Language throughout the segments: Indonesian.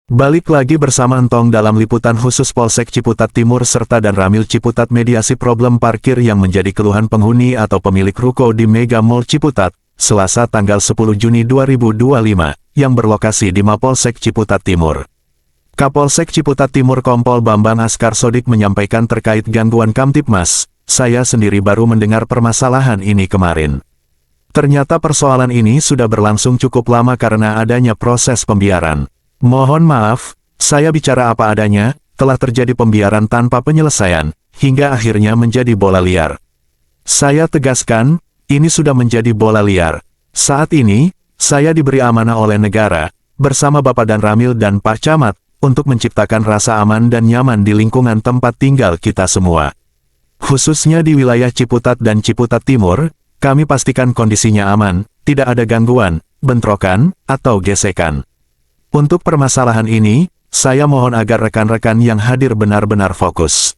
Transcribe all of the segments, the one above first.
Balik lagi bersama Entong dalam liputan khusus Polsek Ciputat Timur serta dan Ramil Ciputat mediasi problem parkir yang menjadi keluhan penghuni atau pemilik ruko di Mega Mall Ciputat, Selasa tanggal 10 Juni 2025, yang berlokasi di Mapolsek Ciputat Timur. Kapolsek Ciputat Timur Kompol Bambang Askar Sodik menyampaikan terkait gangguan Kamtibmas, saya sendiri baru mendengar permasalahan ini kemarin. Ternyata persoalan ini sudah berlangsung cukup lama karena adanya proses pembiaran. Mohon maaf, saya bicara apa adanya, telah terjadi pembiaran tanpa penyelesaian, hingga akhirnya menjadi bola liar. Saya tegaskan, ini sudah menjadi bola liar. Saat ini, saya diberi amanah oleh negara, bersama Bapak dan Ramil dan Pak Camat, untuk menciptakan rasa aman dan nyaman di lingkungan tempat tinggal kita semua. Khususnya di wilayah Ciputat dan Ciputat Timur, kami pastikan kondisinya aman, tidak ada gangguan, bentrokan, atau gesekan. Untuk permasalahan ini, saya mohon agar rekan-rekan yang hadir benar-benar fokus.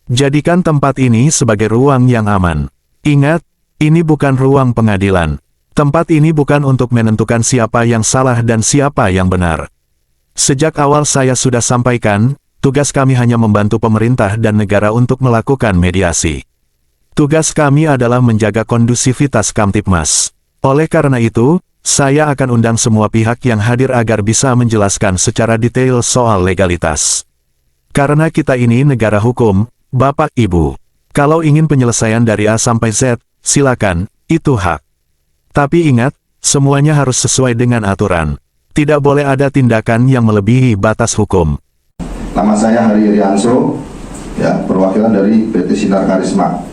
Jadikan tempat ini sebagai ruang yang aman. Ingat, ini bukan ruang pengadilan. Tempat ini bukan untuk menentukan siapa yang salah dan siapa yang benar. Sejak awal saya sudah sampaikan, tugas kami hanya membantu pemerintah dan negara untuk melakukan mediasi. Tugas kami adalah menjaga kondusivitas Kamtibmas. Oleh karena itu, saya akan undang semua pihak yang hadir agar bisa menjelaskan secara detail soal legalitas. Karena kita ini negara hukum, Bapak Ibu. Kalau ingin penyelesaian dari A sampai Z, silakan, itu hak. Tapi ingat, semuanya harus sesuai dengan aturan. Tidak boleh ada tindakan yang melebihi batas hukum. Nama saya Hari Irianso, ya, perwakilan dari PT Sinar Karisma,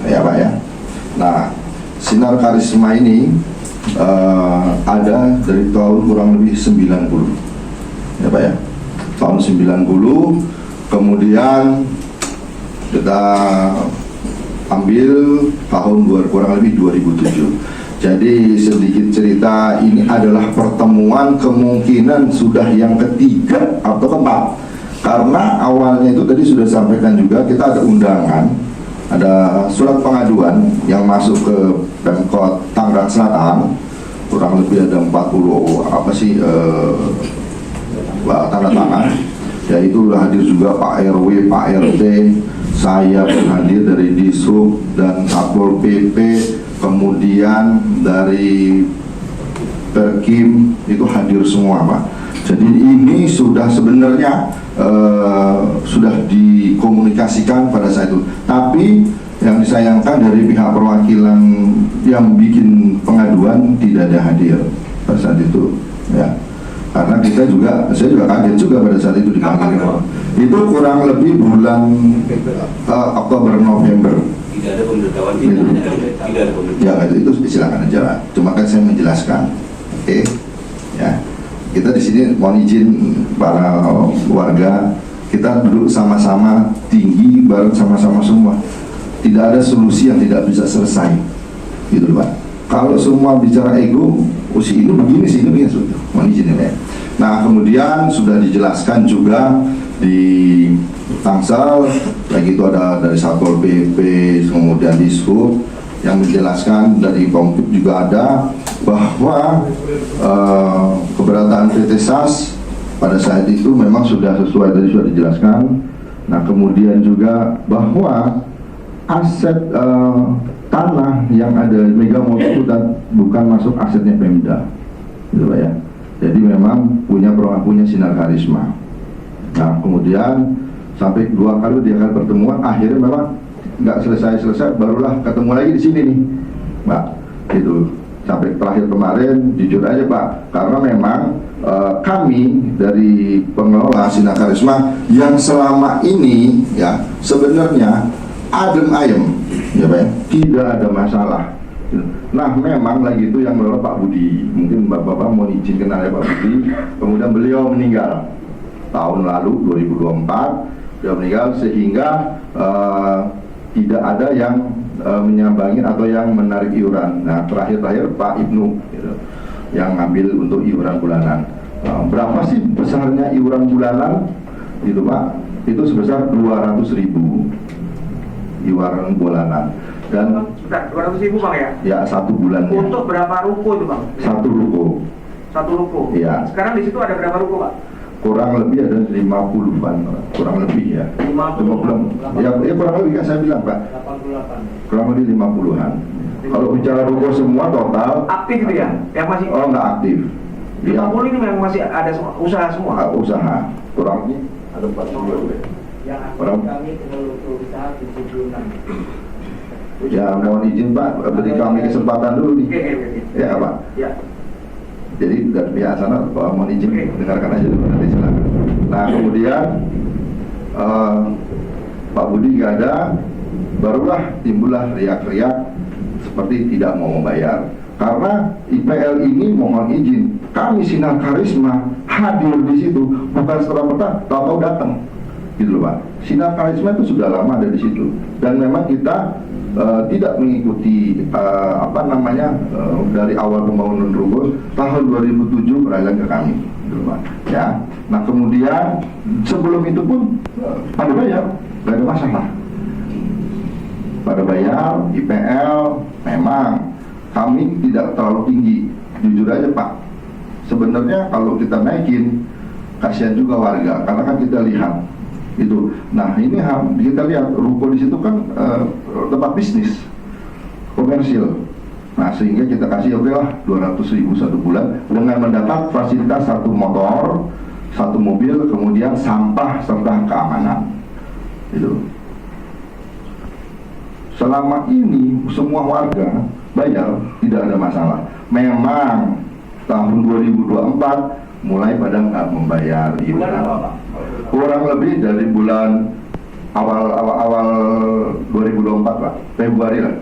ya Pak ya. Nah, Sinar Karisma ini ada dari tahun kurang lebih 90, ya Pak ya, tahun 90, kemudian kita ambil tahun kurang lebih 2007. Jadi sedikit cerita, ini adalah pertemuan kemungkinan sudah yang ketiga atau keempat, karena awalnya itu tadi sudah sampaikan juga, kita ada undangan, ada surat pengaduan yang masuk ke Pemkot Tangerang Selatan, kurang lebih ada 40 tanda tangan, yaitu hadir juga Pak RW, Pak RT, saya hadir dari Dishub dan Satpol PP, kemudian dari Perkim itu hadir semua Pak. Jadi ini sudah sebenarnya sudah dikomunikasikan pada saat itu. Tapi yang disayangkan dari pihak perwakilan yang bikin pengaduan tidak ada hadir pada saat itu, ya. Karena saya juga kaget juga pada saat itu dipanggil. Itu kurang lebih bulan Oktober November. Tidak ada pemberitahuan, tidak ada pemberitahuan. Ya itu silakan aja. Cuma kan saya menjelaskan, oke, ya. Kita di sini mohon izin para warga, kita duduk sama-sama tinggi bareng sama-sama semua. Tidak ada solusi yang tidak bisa selesai, gitu loh Pak. Kalau semua bicara ego, si ini begini, si ini begini, sudah mohon izin ya. Nah kemudian sudah dijelaskan juga di Tangsel, lagi itu ada dari Satpol PP, kemudian di Dishub yang menjelaskan, dari Pomkip juga ada, bahwa keberadaan PT SAS pada saat itu memang sudah sesuai, tadi sudah dijelaskan. Nah kemudian juga bahwa aset tanah yang ada di Mega Mall Ciputat bukan masuk asetnya Pemda, gitu ya. Jadi memang punya Sinar Karisma. Nah kemudian sampai 2 kali pertemuan, akhirnya memang nggak selesai, barulah ketemu lagi di sini nih, Pak. Gitu. Sampai terakhir kemarin, jujur aja Pak, karena memang kami dari pengelola Sinar Karisma yang selama ini ya sebenarnya adem ayem, ya Pak, tidak ada masalah. Nah memang lagi itu yang mengelola Pak Budi, mungkin Bapak mau izin kenal ya Pak Budi. Kemudian beliau meninggal tahun lalu 2024, beliau meninggal sehingga tidak ada yang menyambangi atau yang menarik iuran. Nah terakhir Pak Ibnu gitu, yang ngambil untuk iuran bulanan. Berapa sih besarnya iuran bulanan itu Pak? Itu sebesar 200.000 iuran bulanan. Dan 200.000 Bang ya? Ya 1 bulannya. Untuk berapa ruko itu Bang? 1 ruko. 1 ruko? Iya. Sekarang di situ ada berapa ruko Pak? kurang lebih ada 50-an, kurang lebih ya. 50, ya kurang lebih kan saya bilang Pak. 88. Kurang lebih 50-an. Kalau bicara ruko semua total Aktif itu ya? Yang masih nggak aktif. 50 ini memang masih ada usaha semua? Usaha. Kurang lebih ada 40. Yang aktif Orang- kami untuk usaha 76. Ya mohon izin Pak, beri kami kesempatan dulu nih. Oke. Ya Pak. Ya. Jadi dari pihak sana Pak mohon izin dengarkan aja dulu nanti silakan. Nah kemudian Pak Budi nggak ada, barulah timbullah riak-riak seperti tidak mau membayar. Karena IPL ini mohon izin, kami Sinar Karisma hadir di situ bukan serta-merta tahu-tahu datang, gitu loh Pak. Sinar Karisma itu sudah lama ada di situ dan memang kita tidak mengikuti dari awal pembangunan ruko tahun 2007 peralihan ke kami, gitu loh Pak. Ya, nah kemudian sebelum itu pun pada bayar, nggak ada masalah. Pada bayar IPL memang kami tidak terlalu tinggi, jujur aja Pak. Sebenarnya kalau kita naikin kasihan juga warga karena kan kita lihat itu. Nah ini kita lihat ruko di situ kan tempat bisnis komersil. Nah sehingga kita kasih oke lah 200.000 satu bulan dengan mendapat fasilitas satu motor, satu mobil, kemudian sampah serta keamanan. Itu. Selama ini semua warga bayar, tidak ada masalah. Memang tahun 2024 mulai pada nggak membayar iuran. Kurang lebih dari bulan awal 2024 Pak, Februari lah.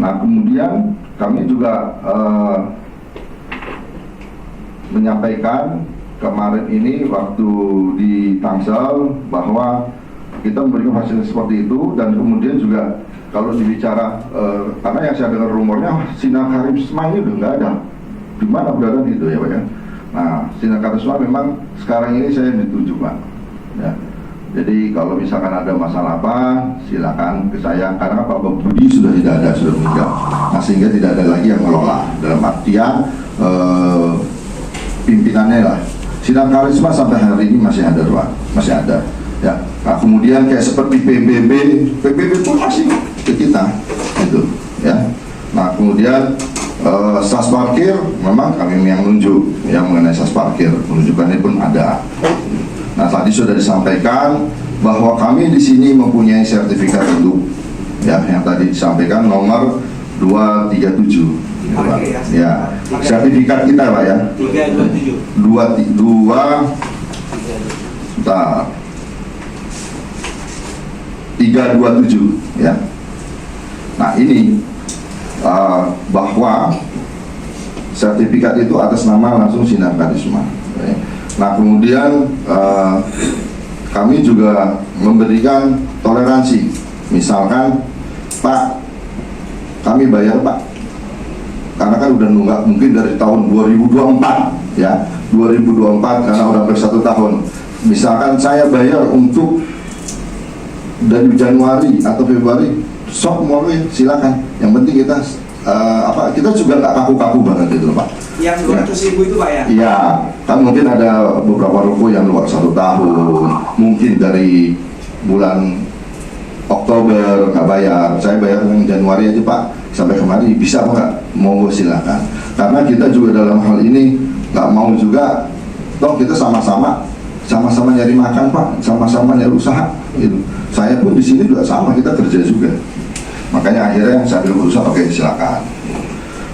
Nah kemudian kami juga menyampaikan kemarin ini waktu di Tangsel bahwa kita memberikan fasilitas seperti itu dan kemudian juga kalau dibicara karena yang saya dengar rumornya Sinar Karisma ini udah nggak ada, di mana berada itu ya Pak ya. Nah Sinar Karisma memang sekarang ini saya ditunjuk Pak. Ya. Jadi kalau misalkan ada masalah apa silakan ke saya karena Pak Budi sudah tidak ada, sudah meninggal. Nah sehingga tidak ada lagi yang mengelola dalam artian pimpinannya lah. Sinar Karisma sampai hari ini masih ada Pak, masih ada. Ya, nah kemudian kayak seperti PBB pun masih ke kita, itu, ya. Nah kemudian sas parkir memang kami yang menunjuk, yang mengenai sas parkir, menunjukkannya pun ada. Nah tadi sudah disampaikan bahwa kami di sini mempunyai sertifikat itu, ya, yang tadi disampaikan nomor 237. Ya, sertifikat kita Pak ya. 327. 327 ya. Nah ini bahwa sertifikat itu atas nama langsung Sinar Karisma. Nah kemudian kami juga memberikan toleransi. Misalkan Pak, kami bayar Pak, karena kan udah nunggak mungkin dari tahun 2024 ya, 2024 karena udah per 1 tahun. Misalkan saya bayar untuk dari Januari atau Februari, sok mau silakan. Yang penting kita kita juga nggak kaku-kaku banget gitu Pak. Yang 200.000 itu Pak ya? Iya, kan mungkin ada beberapa ruko yang luar 1 tahun, mungkin dari bulan Oktober nggak bayar, saya bayar yang Januari aja Pak, sampai kemarin bisa nggak? Monggo silakan. Karena kita juga dalam hal ini nggak mau juga, toh kita sama-sama nyari makan Pak, sama-sama nyari usaha. Gitu. Saya pun di sini juga sama, kita kerja juga. Makanya akhirnya saya bilang berusaha, oke silakan.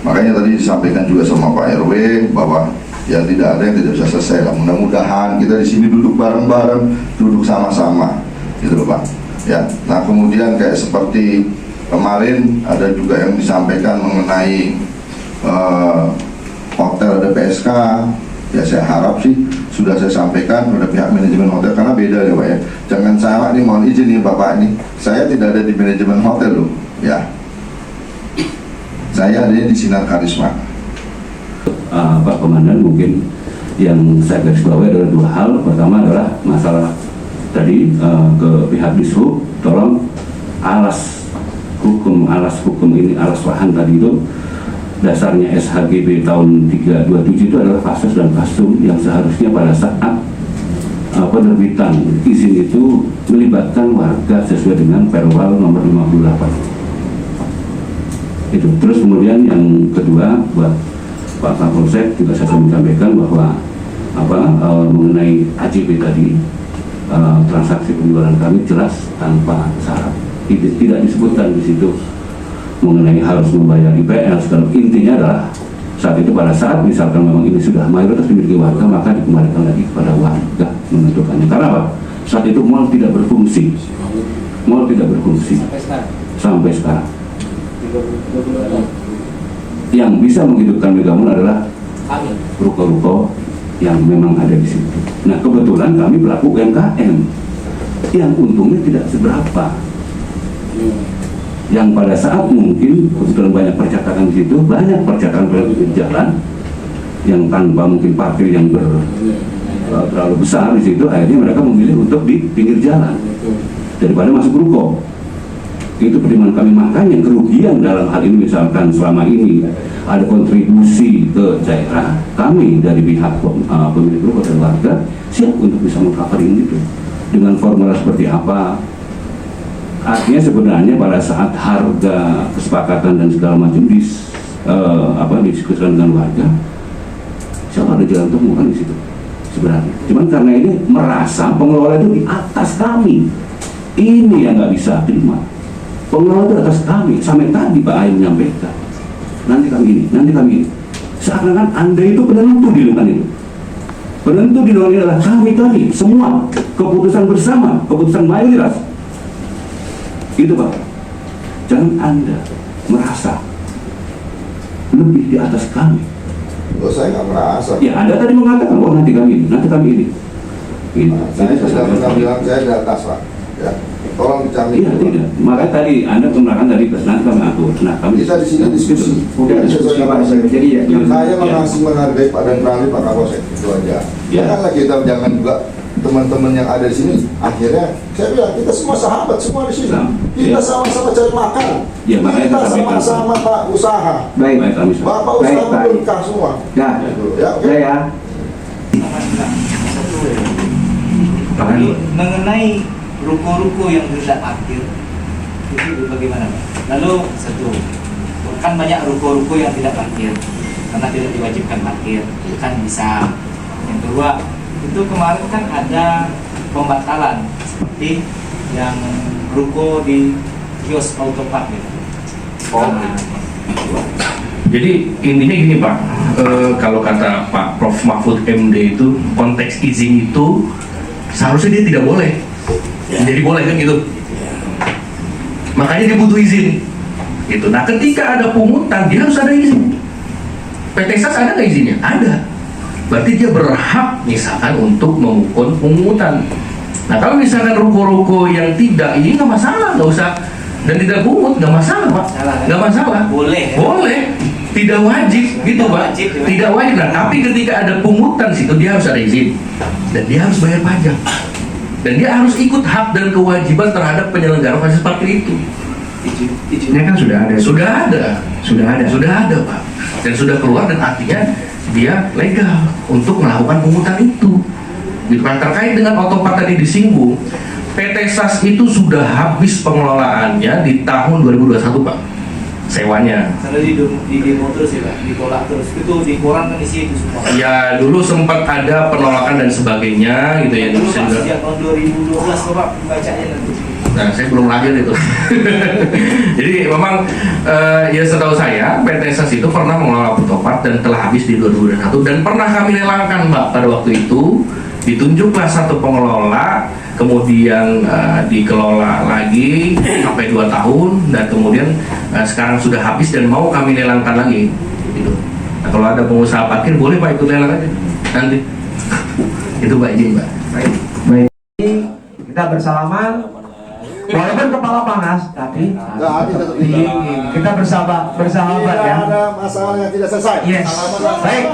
Makanya tadi disampaikan juga sama Pak RW bahwa ya tidak ada yang tidak bisa selesai lah. Mudah-mudahan kita di sini duduk bareng-bareng, duduk sama-sama, gitu loh Pak. Ya, nah kemudian kayak seperti kemarin ada juga yang disampaikan mengenai hotel ada PSK. Ya saya harap sih sudah saya sampaikan pada pihak manajemen hotel karena beda ya Pak ya. Jangan salah nih, mohon izin nih Bapak ini, saya tidak ada di manajemen hotel loh, ya. Saya ada di Sinar Karisma. Pak Komandan, mungkin yang saya garis bawahi adalah 2 hal. Pertama adalah masalah tadi ke pihak Dishub, tolong alas hukum ini, alas lahan tadi itu dasarnya SHGB tahun 327 itu adalah fases dan fasum yang seharusnya pada saat penerbitan izin itu melibatkan warga sesuai dengan Perwal nomor 58. Itu. Terus kemudian yang kedua buat Pak Kapolsek juga saya sampaikan bahwa mengenai AJB tadi, transaksi penjualan kami jelas tanpa syarat, tidak disebutkan di situ mengenai harus membayar IPS. Kalau intinya adalah saat itu pada saat misalkan memang ini sudah mayoritas dimiliki warga, maka dikembalikan lagi kepada warga menentukannya. Karena apa? Saat itu mal tidak berfungsi, sampai sekarang. Yang bisa menghidupkan Mega Mall adalah ruko-ruko yang memang ada di situ. Nah, kebetulan kami pelaku UMKM yang untungnya tidak seberapa. Yang pada saat mungkin kebetulan banyak percetakan di situ, banyak percetakan di jalan yang tanpa mungkin parkir yang terlalu besar di situ, akhirnya mereka memilih untuk di pinggir jalan daripada masuk ruko. Itu pertimbangan kami. Makanya kerugian dalam hal ini, misalkan selama ini ada kontribusi ke daerah, kami dari pihak pemilik ruko dan warga siap untuk bisa meng-covering itu dengan formula seperti apa. Artinya sebenarnya pada saat harga kesepakatan dan segala macam didiskusikan dengan warga, siapa ada jalan temu kan di situ sebenarnya. Cuman karena ini merasa pengelola itu di atas kami, ini yang nggak bisa terima. Pengelola itu atas kami. Sampai tadi Pak Ayu menyampaikan, nanti kami ini. Seakan-akan Anda itu penentu di lingkungan itu. Penentu di lingkungan ini adalah kami semua. Keputusan bersama, keputusan mayoritas. Itu Pak. Jangan Anda merasa lebih di atas kami. Oh, saya nggak merasa. Ya, Anda tadi mengatakan, oh nanti kami ini. Gitu. Saya sudah pernah bilang saya di atas, Pak. Ya, tolong dicari. Iya, tidak. Makanya tadi Anda mengatakan tadi nanti kami atur. Nah, kami kita di sini diskusi. Udah diskusi Pak. Jadi ya. Saya masih menghargai Pak dan Prali, Pak Kapolsek, itu aja. Ya. Janganlah kita jangan juga teman-teman yang ada di sini. Akhirnya saya bilang kita semua sahabat semua di sini. Kita sama-sama cari makan. Ya, makanya kita kita sama-sama Pak usaha. Baik. kami Bapak usaha berkah semua. Nah, Ya, oke. ya. Tapi mengenai ruko-ruko yang tidak parkir itu bagaimana Pak? Lalu satu, kan banyak ruko-ruko yang tidak parkir karena tidak diwajibkan parkir, itu kan bisa. Yang kedua, itu kemarin kan ada pembatalan seperti yang ruko di kios autopark gitu. Jadi intinya gini Pak, kalau kata Pak Prof Mahfud MD itu konteks izin itu seharusnya dia tidak boleh, jadi boleh kan gitu. Makanya dia butuh izin. Gitu. Nah ketika ada pungutan dia harus ada izin. PT SAS ada nggak izinnya? Ada. Berarti dia berhak misalkan untuk mengukur pungutan. Nah kalau misalkan ruko-ruko yang tidak ini nggak masalah, nggak usah dan tidak pungut nggak masalah Pak, nggak masalah. Boleh. Boleh. Tidak wajib gitu Pak. Tidak wajib. Nah, tapi ketika ada pungutan situ dia harus ada izin dan dia harus bayar pajak dan dia harus ikut hak dan kewajiban terhadap penyelenggara fasilitas parkir itu. Izinnya kan sudah ada Pak, dan sudah keluar dan artinya dia legal untuk melakukan pungutan itu. Gitu kan. Terkait dengan autopark tadi disinggung, PT SAS itu sudah habis pengelolaannya di tahun 2021 Pak, sewanya. Kalau di demo terus ya Pak, ditolak terus. Itu di koran kan isi itu semua. Ya dulu sempat ada penolakan dan sebagainya gitu ya. Dulu Pak, sejak tahun 2012 Pak bacanya nanti. Nah, saya belum lahir itu. Jadi memang ya setahu saya PT SAS itu pernah mengelola autopark dan telah habis di 2021 dan pernah kami lelangkan Mbak pada waktu itu. Ditunjuklah satu pengelola, kemudian dikelola lagi sampai 2 tahun dan kemudian sekarang sudah habis dan mau kami lelangkan lagi. Gitu. Nah, kalau ada pengusaha parkir boleh Pak ikut lelang aja nanti. Itu Pak izin Pak. Baik. Kita bersalaman. Walaupun kepala panas, tapi kita bersahabat ya. Tidak ada masalah yang tidak selesai. Yes. Salaman. Baik.